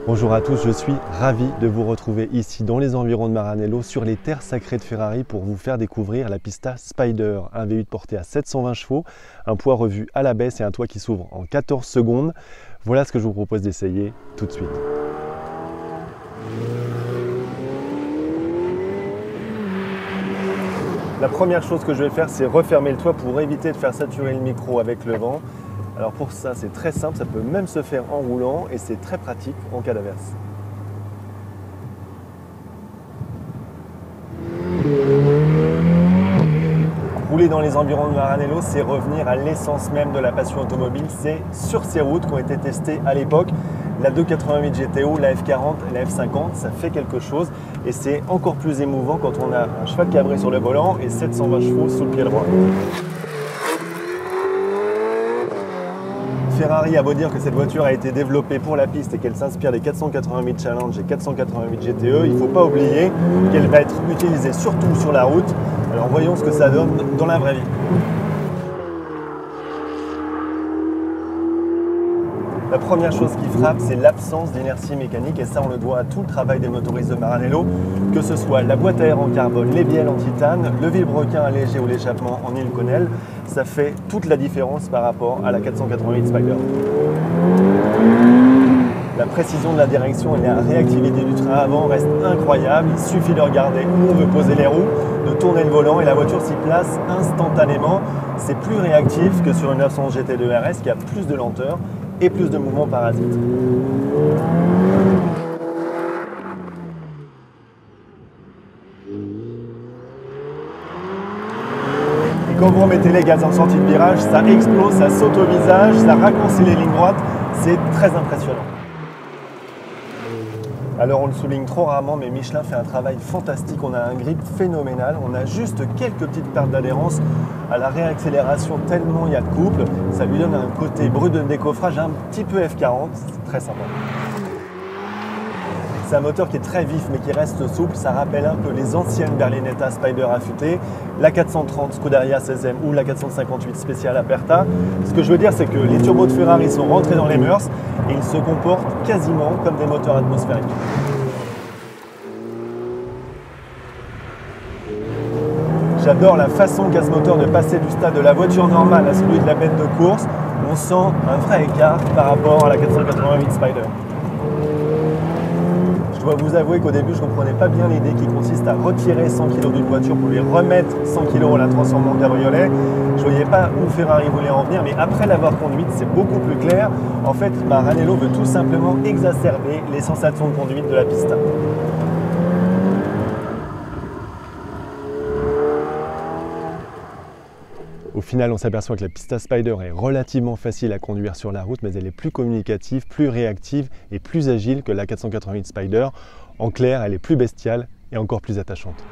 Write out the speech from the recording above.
Bonjour à tous, je suis ravi de vous retrouver ici dans les environs de Maranello sur les terres sacrées de Ferrari pour vous faire découvrir la Pista Spider, un V8 porté à 720 chevaux, un poids revu à la baisse et un toit qui s'ouvre en 14 secondes. Voilà ce que je vous propose d'essayer tout de suite. La première chose que je vais faire, c'est refermer le toit pour éviter de faire saturer le micro avec le vent. Alors pour ça, c'est très simple, ça peut même se faire en roulant et c'est très pratique en cas d'averse. Rouler dans les environs de Maranello, c'est revenir à l'essence même de la passion automobile. C'est sur ces routes qui ont été testées à l'époque. La 288 GTO, la F40, la F50, ça fait quelque chose et c'est encore plus émouvant quand on a un cheval cabré sur le volant et 720 chevaux sous le pied droit. Ferrari a beau dire que cette voiture a été développée pour la piste et qu'elle s'inspire des 488 Challenge et 488 GTE, il ne faut pas oublier qu'elle va être utilisée surtout sur la route. Alors voyons ce que ça donne dans la vraie vie. La première chose qui frappe, c'est l'absence d'inertie mécanique et ça on le doit à tout le travail des motoristes de Maranello, que ce soit la boîte à air en carbone, les bielles en titane, le vilebrequin allégé ou l'échappement en Ilconel, ça fait toute la différence par rapport à la 488 Spider. La précision de la direction et la réactivité du train avant restent incroyables, il suffit de regarder où on veut poser les roues, de tourner le volant et la voiture s'y place instantanément. C'est plus réactif que sur une 911 GT2 RS qui a plus de lenteur et plus de mouvements parasites. Et quand vous remettez les gaz en sortie de virage, ça explose, ça saute au visage, ça raccourcit les lignes droites, c'est très impressionnant. Alors on le souligne trop rarement, mais Michelin fait un travail fantastique, on a un grip phénoménal, on a juste quelques petites pertes d'adhérence à la réaccélération tellement il y a de couple, ça lui donne un côté brut de décoffrage un petit peu F40, c'est très sympa. C'est un moteur qui est très vif mais qui reste souple, ça rappelle un peu les anciennes Berlinetta Spider affûtées, la 430 Scuderia 16e ou la 458 Speciale Aperta. Ce que je veux dire, c'est que les turbos de Ferrari sont rentrés dans les mœurs et ils se comportent quasiment comme des moteurs atmosphériques. J'adore la façon qu'a ce moteur de passer du stade de la voiture normale à celui de la bête de course. On sent un vrai écart par rapport à la 488 Spider. Je dois vous avouer qu'au début, je ne comprenais pas bien l'idée qui consiste à retirer 100 kg d'une voiture pour lui remettre 100 kg en la transformant en cabriolet. Je ne voyais pas où Ferrari voulait en venir, mais après l'avoir conduite, c'est beaucoup plus clair. En fait, Maranello veut tout simplement exacerber les sensations de conduite de la Pista. Au final, on s'aperçoit que la Pista Spider est relativement facile à conduire sur la route, mais elle est plus communicative, plus réactive et plus agile que la 488 Spider. En clair, elle est plus bestiale et encore plus attachante.